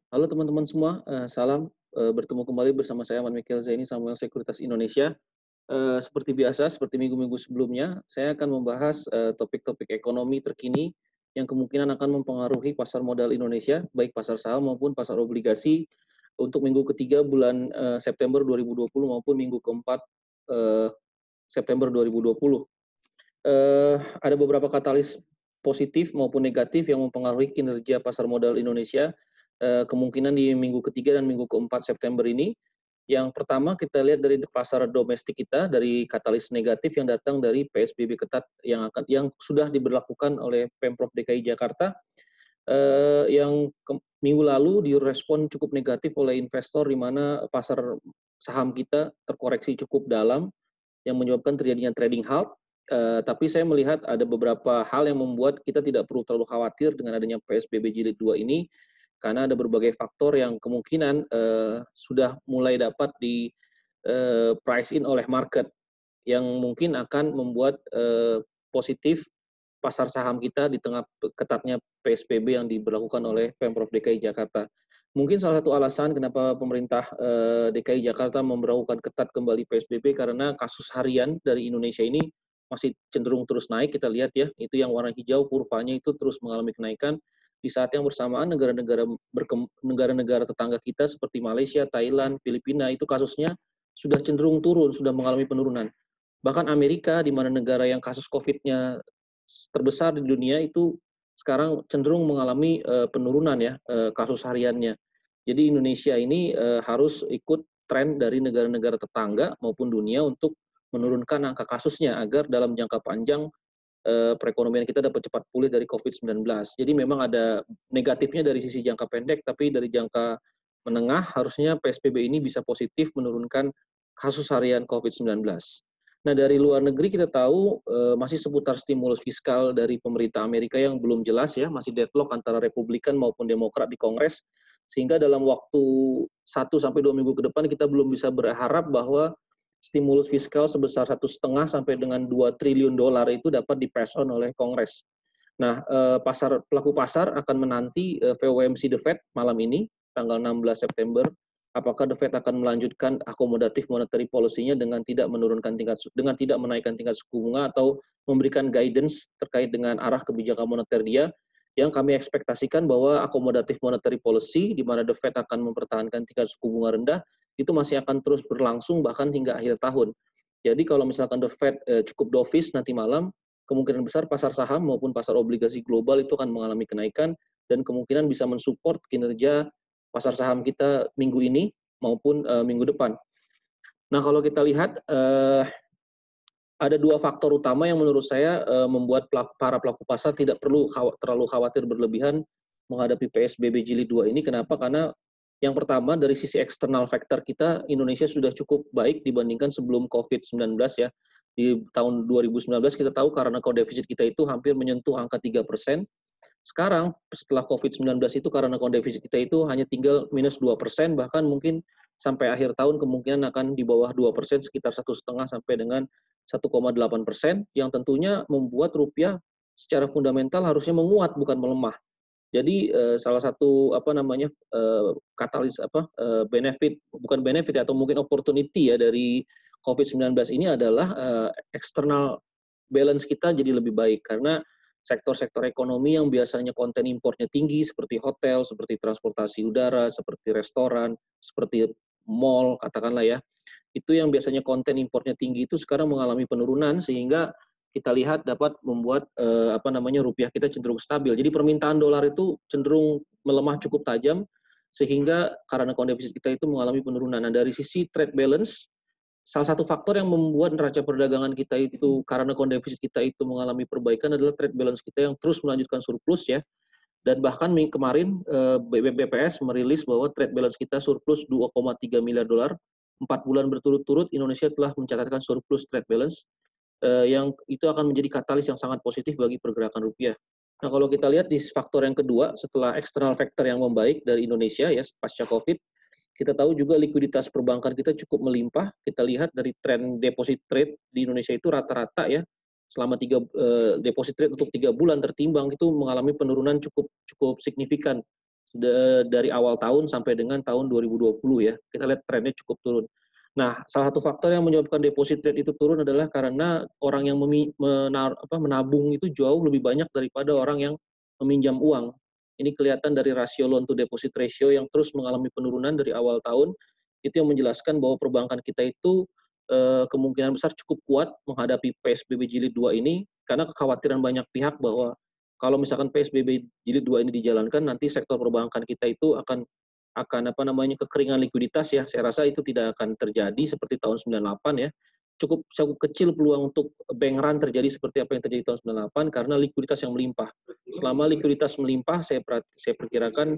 Halo teman-teman semua, salam, bertemu kembali bersama saya Ahmad Mikkel Zaini, Samuel Sekuritas Indonesia. Seperti biasa, seperti minggu-minggu sebelumnya, saya akan membahas, topik-topik ekonomi terkini yang kemungkinan akan mempengaruhi pasar modal Indonesia, baik pasar saham maupun pasar obligasi untuk minggu ketiga bulan, September 2020 maupun minggu keempat, eee, September 2020. Ada beberapa katalis positif maupun negatif yang mempengaruhi kinerja pasar modal Indonesia, kemungkinan di minggu ketiga dan minggu keempat September ini. Yang pertama kita lihat dari pasar domestik kita, dari katalis negatif yang datang dari PSBB ketat yang sudah diberlakukan oleh Pemprov DKI Jakarta, yang minggu lalu direspon cukup negatif oleh investor, di mana pasar saham kita terkoreksi cukup dalam yang menyebabkan terjadinya trading halt. Tapi saya melihat ada beberapa hal yang membuat kita tidak perlu terlalu khawatir dengan adanya PSBB Jilid 2 ini, karena ada berbagai faktor yang kemungkinan sudah mulai dapat di price in oleh market, yang mungkin akan membuat positif pasar saham kita di tengah ketatnya PSBB yang diberlakukan oleh Pemprov DKI Jakarta. Mungkin salah satu alasan kenapa pemerintah DKI Jakarta memberlakukan ketat kembali PSBB karena kasus harian dari Indonesia ini masih cenderung terus naik. Kita lihat ya, itu yang warna hijau kurvanya itu terus mengalami kenaikan. Di saat yang bersamaan negara-negara tetangga kita seperti Malaysia, Thailand, Filipina itu kasusnya sudah cenderung turun, sudah mengalami penurunan. Bahkan Amerika, di mana negara yang kasus COVID-nya terbesar di dunia, itu sekarang cenderung mengalami penurunan ya, kasus hariannya. Jadi Indonesia ini harus ikut tren dari negara-negara tetangga maupun dunia untuk menurunkan angka kasusnya agar dalam jangka panjang perekonomian kita dapat cepat pulih dari COVID-19. Jadi memang ada negatifnya dari sisi jangka pendek, tapi dari jangka menengah harusnya PSBB ini bisa positif menurunkan kasus harian COVID-19. Nah, dari luar negeri kita tahu masih seputar stimulus fiskal dari pemerintah Amerika yang belum jelas ya, masih deadlock antara Republikan maupun Demokrat di Kongres, sehingga dalam waktu 1 sampai 2 minggu ke depan kita belum bisa berharap bahwa stimulus fiskal sebesar 1,5 sampai dengan 2 triliun dolar itu dapat di-pass on oleh Kongres. Nah, pelaku pasar akan menanti FOMC The Fed malam ini, tanggal 16 September. Apakah The Fed akan melanjutkan akomodatif monetary policy-nya dengan tidak menaikkan tingkat suku bunga atau memberikan guidance terkait dengan arah kebijakan moneter dia, yang kami ekspektasikan bahwa akomodatif monetary policy di mana The Fed akan mempertahankan tingkat suku bunga rendah itu masih akan terus berlangsung bahkan hingga akhir tahun. Jadi kalau misalkan The Fed cukup dovish nanti malam, kemungkinan besar pasar saham maupun pasar obligasi global itu akan mengalami kenaikan dan kemungkinan bisa mensupport kinerja pasar saham kita minggu ini maupun minggu depan. Nah, kalau kita lihat ada dua faktor utama yang menurut saya membuat para pelaku pasar tidak perlu terlalu khawatir berlebihan menghadapi PSBB Jilid 2 ini. Kenapa? Karena yang pertama dari sisi eksternal factor kita, Indonesia sudah cukup baik dibandingkan sebelum COVID-19 ya. Di tahun 2019 kita tahu karena account defisit kita itu hampir menyentuh angka 3%. Sekarang setelah COVID-19 itu karena account defisit kita itu hanya tinggal minus 2%, bahkan mungkin sampai akhir tahun kemungkinan akan di bawah 2%, sekitar 1,5 sampai dengan 1,8%, yang tentunya membuat rupiah secara fundamental harusnya menguat bukan melemah. Jadi salah satu katalis benefit, bukan benefit atau mungkin opportunity ya dari COVID-19 ini adalah eksternal balance kita jadi lebih baik, karena sektor-sektor ekonomi yang biasanya konten importnya tinggi seperti hotel, seperti transportasi udara, seperti restoran, seperti mall katakanlah ya, itu yang biasanya konten importnya tinggi itu sekarang mengalami penurunan, sehingga kita lihat dapat membuat rupiah kita cenderung stabil. Jadi permintaan dolar itu cenderung melemah cukup tajam, sehingga karena account defisit kita itu mengalami penurunan. Nah, dari sisi trade balance, salah satu faktor yang membuat neraca perdagangan kita itu karena account defisit kita itu mengalami perbaikan adalah trade balance kita yang terus melanjutkan surplus ya. Dan bahkan kemarin BPS merilis bahwa trade balance kita surplus 2,3 miliar dolar. 4 bulan berturut-turut Indonesia telah mencatatkan surplus trade balance, yang itu akan menjadi katalis yang sangat positif bagi pergerakan rupiah. Nah, kalau kita lihat di faktor yang kedua, setelah external factor yang membaik dari Indonesia ya pasca COVID, kita tahu juga likuiditas perbankan kita cukup melimpah. Kita lihat dari tren deposit rate di Indonesia itu rata-rata ya, selama deposit rate untuk 3 bulan tertimbang itu mengalami penurunan cukup signifikan, dari awal tahun sampai dengan tahun 2020 ya. Kita lihat trennya cukup turun. Nah, salah satu faktor yang menyebabkan deposit rate itu turun adalah karena orang yang menabung itu jauh lebih banyak daripada orang yang meminjam uang. Ini kelihatan dari rasio loan to deposit ratio yang terus mengalami penurunan dari awal tahun. Itu yang menjelaskan bahwa perbankan kita itu kemungkinan besar cukup kuat menghadapi PSBB jilid 2 ini karena kekhawatiran banyak pihak bahwa kalau misalkan PSBB jilid 2 ini dijalankan, nanti sektor perbankan kita itu akan kekeringan likuiditas ya. Saya rasa itu tidak akan terjadi seperti tahun 98 ya. Cukup kecil peluang untuk bank run terjadi seperti apa yang terjadi tahun 98 karena likuiditas yang melimpah. Selama likuiditas melimpah, saya perkirakan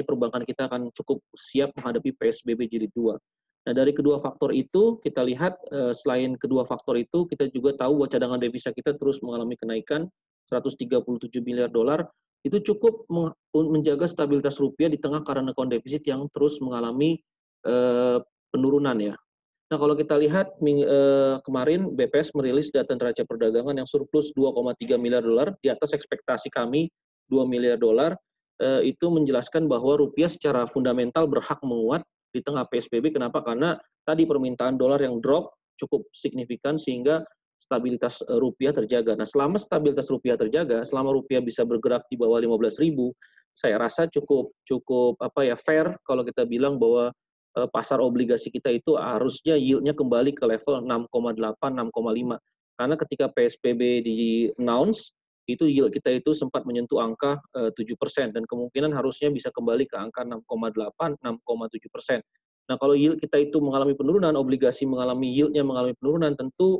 perbankan kita akan cukup siap menghadapi PSBB jilid 2. Nah, dari kedua faktor itu kita lihat selain kedua faktor itu kita juga tahu bahwa cadangan devisa kita terus mengalami kenaikan 137 miliar dolar itu cukup menjaga stabilitas rupiah di tengah current account deficit yang terus mengalami penurunan ya. Nah, kalau kita lihat kemarin BPS merilis data neraca perdagangan yang surplus 2,3 miliar dolar di atas ekspektasi kami 2 miliar dolar. Itu menjelaskan bahwa rupiah secara fundamental berhak menguat di tengah PSBB. Kenapa? Karena tadi permintaan dolar yang drop cukup signifikan sehingga stabilitas rupiah terjaga. Nah, selama stabilitas rupiah terjaga, selama rupiah bisa bergerak di bawah 15.000, saya rasa cukup fair kalau kita bilang bahwa pasar obligasi kita itu harusnya yield-nya kembali ke level 6,8, 6,5. Karena ketika PSBB di-announce, itu yield kita itu sempat menyentuh angka 7% dan kemungkinan harusnya bisa kembali ke angka 6,8, 6,7%. Nah, kalau yield kita itu mengalami penurunan, obligasi mengalami yield-nya mengalami penurunan, tentu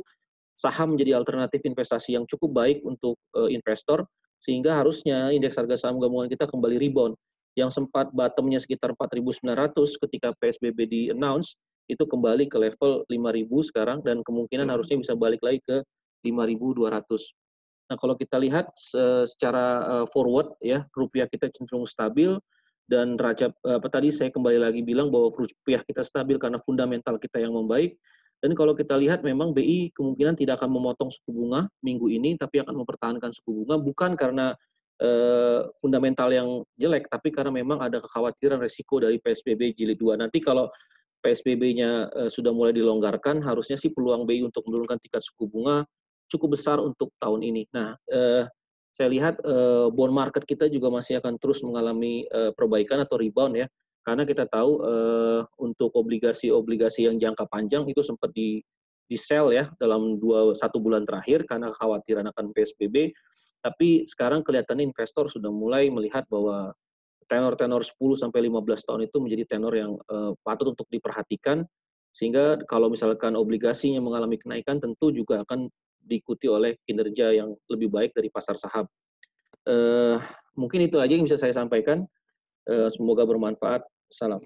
saham menjadi alternatif investasi yang cukup baik untuk investor, sehingga harusnya indeks harga saham gabungan kita kembali rebound. Yang sempat bottomnya sekitar 4.900 ketika PSBB di-announce, itu kembali ke level 5.000 sekarang, dan kemungkinan harusnya bisa balik lagi ke 5.200. Nah, kalau kita lihat secara forward ya, rupiah kita cenderung stabil dan tadi saya kembali lagi bilang bahwa rupiah kita stabil karena fundamental kita yang membaik. Dan kalau kita lihat memang BI kemungkinan tidak akan memotong suku bunga minggu ini, tapi akan mempertahankan suku bunga bukan karena fundamental yang jelek, tapi karena memang ada kekhawatiran resiko dari PSBB jilid 2. Nanti kalau PSBB-nya sudah mulai dilonggarkan, harusnya sih peluang BI untuk menurunkan tingkat suku bunga cukup besar untuk tahun ini. Nah, saya lihat bond market kita juga masih akan terus mengalami perbaikan atau rebound ya, karena kita tahu untuk obligasi-obligasi yang jangka panjang itu sempat di sell ya dalam 1 bulan terakhir karena kekhawatiran akan PSBB. Tapi sekarang kelihatannya investor sudah mulai melihat bahwa tenor-tenor 10 sampai 15 tahun itu menjadi tenor yang patut untuk diperhatikan, sehingga kalau misalkan obligasinya mengalami kenaikan tentu juga akan diikuti oleh kinerja yang lebih baik dari pasar saham. Mungkin itu aja yang bisa saya sampaikan. Semoga bermanfaat. Salam.